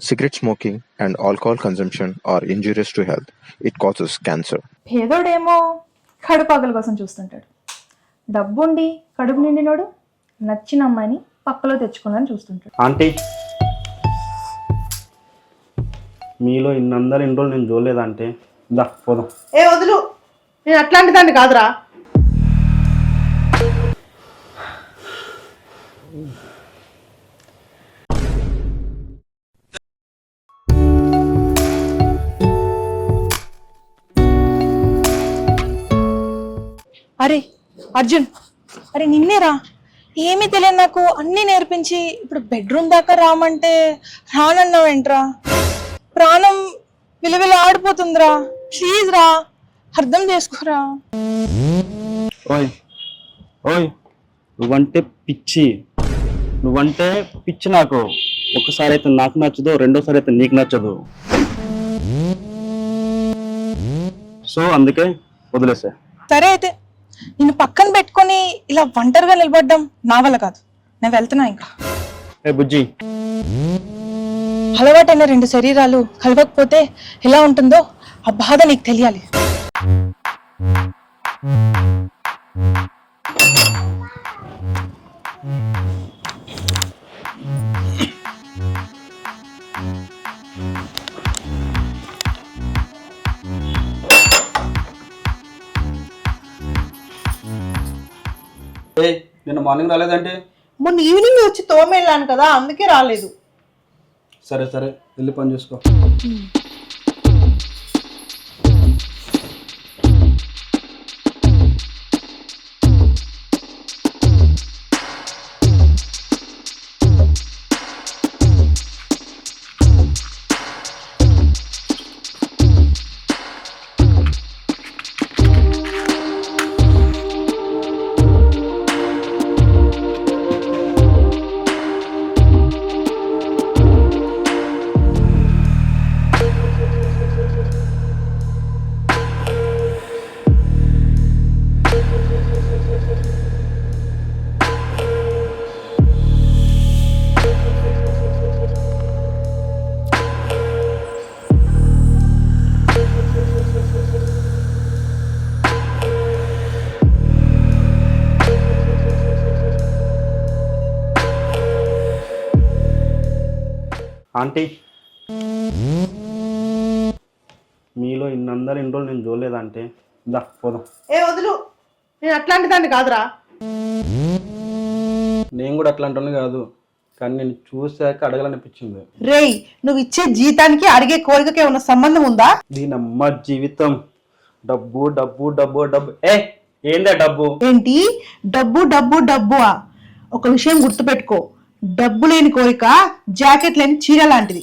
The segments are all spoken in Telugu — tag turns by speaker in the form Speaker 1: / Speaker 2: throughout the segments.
Speaker 1: Cigarette smoking and alcohol consumption are injurious to health. It causes cancer.
Speaker 2: పేదోడేమో కడుపాకల కోసం చూస్తుంటాడు. డబ్బుండి కడుపు నిండినోడు నచ్చిన అమ్మాయిని పక్కలో తెచ్చుకోవాలని చూస్తుంటాడు.
Speaker 3: ఆంటీ, మీలో ఇన్ని రోజులు నేను చూడలేదంటే దా పోదాం.
Speaker 4: ఏ వదులు, నేను అట్లాంటి దాన్ని కాదురా.
Speaker 2: అరే అర్జున్, అరే నిన్నేరా, ఏమీ తెలియదు నాకు అన్నీ నేర్పించి ఇప్పుడు బెడ్రూమ్ దాకా రామంటే రానన్నావేంట్రా? ప్రాణం విలువిల ఆడిపోతుందిరా, ప్లీజ్ రా, అర్థం చేసుకోరా.
Speaker 3: ఓయ్ ఓయ్, నువ్వంటే పిచ్చి, నువ్వంటే పిచ్చి నాకు. ఒకసారి అయితే నాకు నచ్చదు, రెండోసారి అయితే నీకు నచ్చదు. సో అందుకే వదిలేసా.
Speaker 2: సరే అయితే నిన్ను పక్కన పెట్టుకొని ఇలా ఒంటరిగా నిలబడ్డం నా వల్ల కాదు, నేను వెళ్తున్నా. ఇంకా
Speaker 3: ఏ బుజ్జి,
Speaker 2: అలవాటైన రెండు శరీరాలు కలవకపోతే ఎలా ఉంటుందో ఆ బాధ నీకు తెలియాలి.
Speaker 3: ఏ నిన్న మార్నింగ్ రాలేదంటే?
Speaker 4: మొన్న ఈవినింగ్ వచ్చి తోమెళ్ళాను కదా, అందుకే రాలేదు.
Speaker 3: సరే సరే, వెళ్ళి పని చూసుకో. ఆంటీ, మీలో ఇన్ని రోజులు నేను చూడలేదంటే దా పోదాం.
Speaker 4: ఏ వదులు, నేను అట్లాంటి దాన్ని కాదురా.
Speaker 3: నేను కూడా అట్లాంటి కాదు, కానీ నేను చూశాక అడగాలనిపించింది.
Speaker 4: రేయ్, నువ్వు ఇచ్చే జీతానికి అడిగే కోరికకే ఉన్న సంబంధం ఉందా?
Speaker 3: దీనమ్మ జీవితం. డబ్బు డబ్బు డబ్బు డబ్బు. ఏ ఏందా డబ్బు?
Speaker 4: ఏంటి డబ్బు డబ్బు డబ్బు? ఒక విషయం గుర్తుపెట్టుకో, డబ్బు లేని కోరిక జాకెట్ లేని చీర లాంటిది.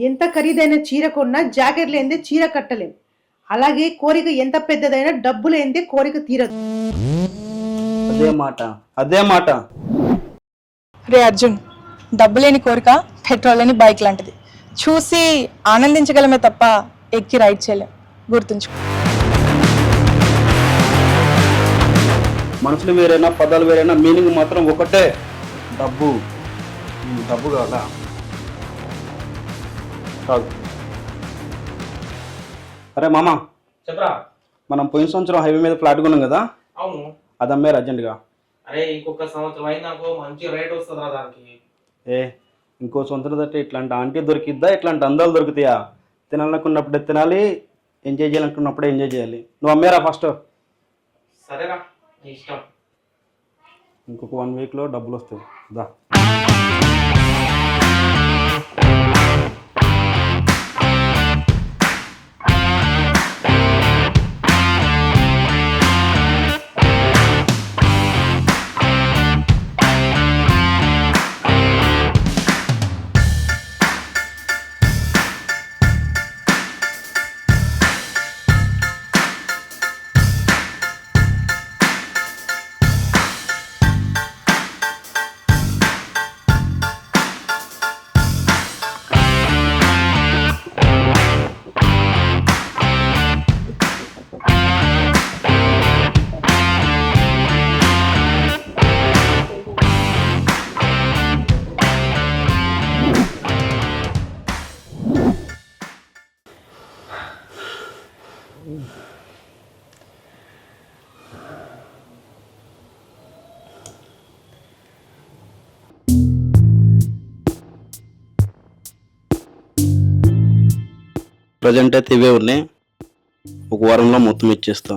Speaker 4: ఎంత ఖరీదైన చీర కొన్నా జాకెట్ లేనిదే చీర కట్టలేం. అలాగే కోరిక ఎంత పెద్దదైనా డబ్బు లేనిదే కోరిక తీరదు.
Speaker 3: అదే మాట, అదే మాట.
Speaker 2: రే అర్జున్, డబ్బు లేని కోరిక పెట్రోల్ లేని బైక్ లాంటిది. చూసి ఆనందించగలమే తప్ప ఎక్కి రైడ్ చేయలేం, గుర్తుంచుకో.
Speaker 3: మనుషులు వేరైనా, పదాలు వేరైనా, మీనింగ్ మాత్రం ఒకటే, డబ్బు. డబ్బు కావాలా? కాదు. అరే మామ,
Speaker 5: చెప్పరా.
Speaker 3: మనం పోయిన సంవత్సరం హైవే మీద ఫ్లాట్ కొన్నాం కదా,
Speaker 5: అవును.
Speaker 3: అది అమ్మారు అర్జెంట్గా.
Speaker 5: అరే ఇంకొక సంవత్సరం అయినా నాకు మంచి రేట్ వస్తుందిరా దానికి.
Speaker 3: ఏ ఇంకో సంవత్సరం తట్టే ఇట్లాంటి ఆంటీ దొరికిద్దా, ఇట్లాంటి అందాలు దొరుకుతాయా? తినాలనుకున్నప్పుడే తినాలి, ఎంజాయ్ చేయాలనుకున్నప్పుడే ఎంజాయ్ చేయాలి. నువ్వు అమ్మేరా ఫస్ట్.
Speaker 5: సరేరా, నీ ఇష్టం.
Speaker 3: ఇంకొక 1 వీక్లో డబ్బులు వస్తాయి దా. ప్రజెంట్ అయితే ఇవే ఉన్నాయి, ఒక వారంలో మొత్తం ఇచ్చేస్తా.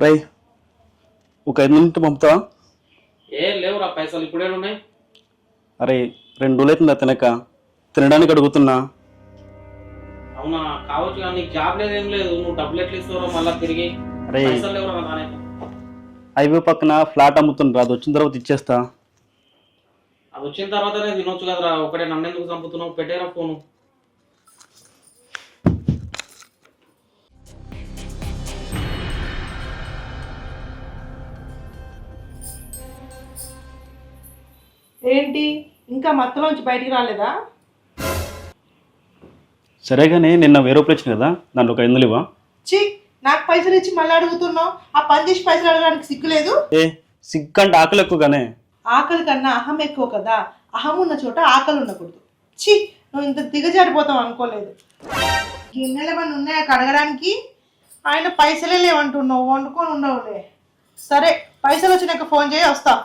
Speaker 3: రై, ఒక 5 నిమిషాలు పంపుతావా?
Speaker 5: లేవురా పైసలు ఇప్పుడే ఉన్నాయి.
Speaker 3: అరే 2 రోజులు అవుతుందా తినడానికి అడుగుతున్నా.
Speaker 5: అవునా, కావచ్చు కానీ నీకు జాబ్ లేదు, ఏం లేదు. నువ్వు డబ్బులు ఎట్లా ఇస్తారో మళ్ళీ తిరిగి.
Speaker 3: అరే
Speaker 5: పైసలు లేవురా నానైతే.
Speaker 3: హైవే పక్కన ఫ్లాట్ అమ్ముతుండ్రా, అది వచ్చిన తర్వాత ఇచ్చేస్తా.
Speaker 5: అది వచ్చిన తర్వాతనే తినొచ్చు కదరా, ఒకటే నన్ను ఎందుకు చంపుతున్నావు? పెట్టేరా ఫోను.
Speaker 4: ఏంటి ఇంకా మత్తులోంచి బయటికి రాలేదా?
Speaker 3: సరే కానీ నిన్న 1000 రూపాయలు వచ్చింది కదా, దాంట్లో ఒక 500 ఇవ్వా.
Speaker 4: చి, నాకు పైసలు ఇచ్చి మళ్ళీ అడుగుతున్నావు. ఆ పని చేసి పైసలు అడగడానికి సిగ్గులేదు?
Speaker 3: సిగ్గంటే ఆకలి ఎక్కువగానే.
Speaker 4: ఆకలి కన్నా అహం ఎక్కువ కదా, అహం ఉన్న చోట ఆకలి ఉండకూడదు. చి, నువ్వు ఇంత దిగజారిపోతావు అనుకోలేదు. గిన్నెలు ఏమన్నా ఉన్నాయా కడగడానికి? ఆయన పైసలే లేవంటున్నావు, వండుకొని ఉండవులే. సరే, పైసలు వచ్చినాక ఫోన్ చేయి, వస్తా.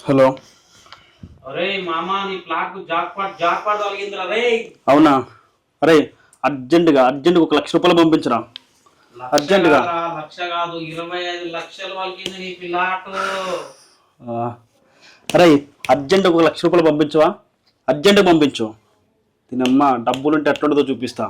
Speaker 3: హలో.
Speaker 5: అరే మామా, నీ ప్లాట్ జాక్పాట్ తొలగిందిరా రే.
Speaker 3: అవునా? అరే అర్జెంటుగా 1,00,000 రూపాయలు పంపించరా, అర్జెంటుగా.
Speaker 5: 1,00,000 కాదు, 25 లక్షలు వాళ్ళకింది నీ ప్లాట్.
Speaker 3: అరే అర్జెంటుగా 1,00,000 రూపాయలు పంపించవా, అర్జెంటుగా పంపించు. దీనమ్మ డబ్బులుంటే ఎట్లుంటుందో చూపిస్తా.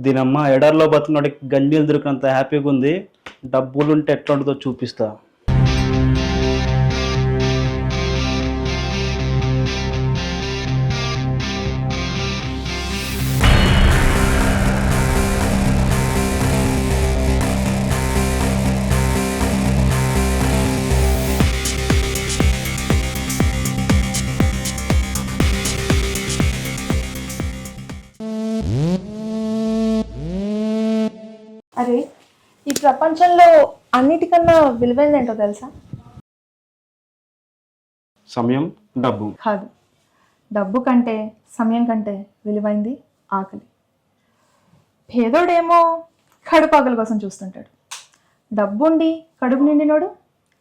Speaker 3: దీనమ్మ ఎడారిలో బతుకున్నోడికి గంజీలు దొరికినంత హ్యాపీగా ఉంది, డబ్బులుంటే ఎట్లా ఉంటుందో చూపిస్తా.
Speaker 2: అరే, ఈ ప్రపంచంలో అన్నిటికన్నా విలువైనది ఏంటో తెలుసా?
Speaker 3: సమయం, డబ్బు
Speaker 2: కాదు. డబ్బు కంటే, సమయం కంటే విలువైంది ఆకలి. పేదోడేమో కడుపు ఆకలి కోసం చూస్తుంటాడు. డబ్బుండి కడుపు నిండినోడు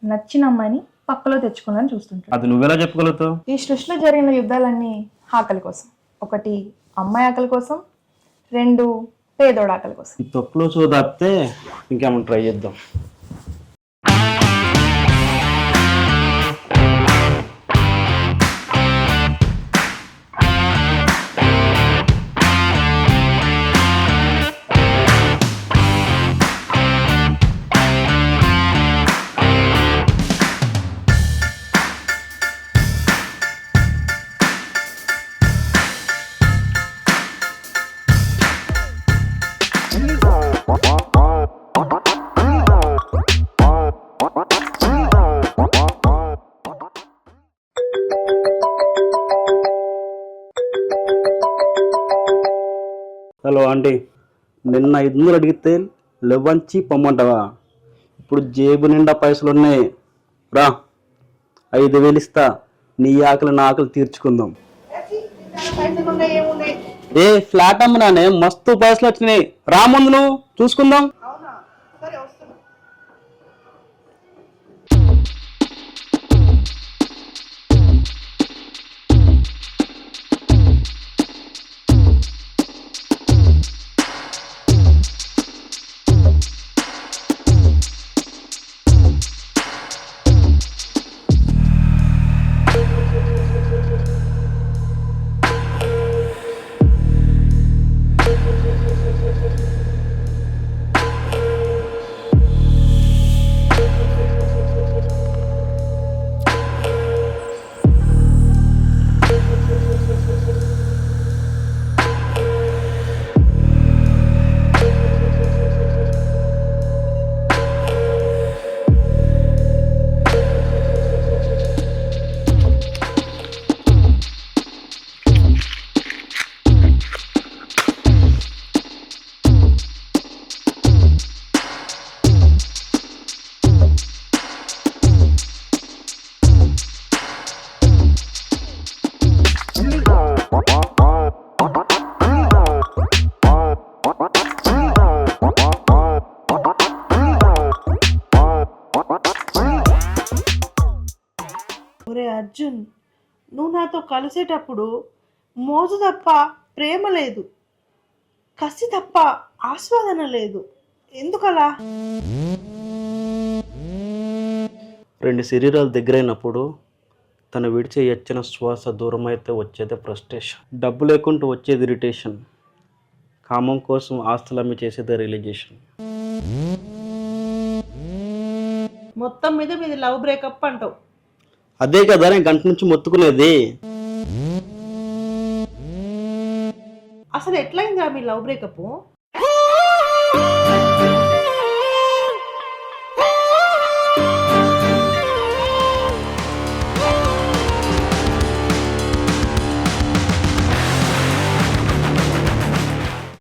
Speaker 2: నచ్చిన అమ్మాయిని పక్కలో తెచ్చుకోవాలని చూస్తుంటాడు.
Speaker 3: అది నువ్వెలా చెప్పగలుగుతావు?
Speaker 2: ఈ సృష్టిలో జరిగిన యుద్ధాలన్నీ ఆకలి కోసం. ఒకటి అమ్మాయి ఆకలి కోసం, 2 పేదోడు ఆకలి కోసం.
Speaker 3: ఈ తొక్కులో చూదాపితే ఇంకేమైనా ట్రై చేద్దాం. హలో ఆంటీ, నిన్న 500 అడిగితే లెవ్వంచి పొమ్మంటావా? ఇప్పుడు జేబు నిండా పైసలు ఉన్నాయి, రా 5,000 ఇస్తా, నీ ఆకలి నా ఆకలి తీర్చుకుందాం. ఏ ఫ్లాట్ అమ్మనానే, మస్తు పైసలు వచ్చినాయి, రా ముందు నువ్వు చూసుకుందాం.
Speaker 4: ఒరే అర్జున్, నువ్వు నాతో కలిసేటప్పుడు మోజు తప్ప ప్రేమ లేదు, కసి తప్ప ఆస్వాదన లేదు, ఎందుకలా?
Speaker 3: 2 శరీరాలు దగ్గరైనప్పుడు తను విడిచే ఎచ్చిన శ్వాస దూరం అయితే వచ్చేదే ఫ్రస్ట్రేషన్, డబ్బు లేకుంటూ వచ్చేది ఇరిటేషన్, కామం కోసం ఆస్తులమ్మి చేసేదే రిలీజేషన్.
Speaker 4: మొత్తం మీద మీది లవ్ బ్రేకప్ అంటావు.
Speaker 3: అదే కదా నేను గంట నుంచి మొత్తుకునేది.
Speaker 4: అసలు ఎట్లయిందా మీ లవ్ బ్రేకప్?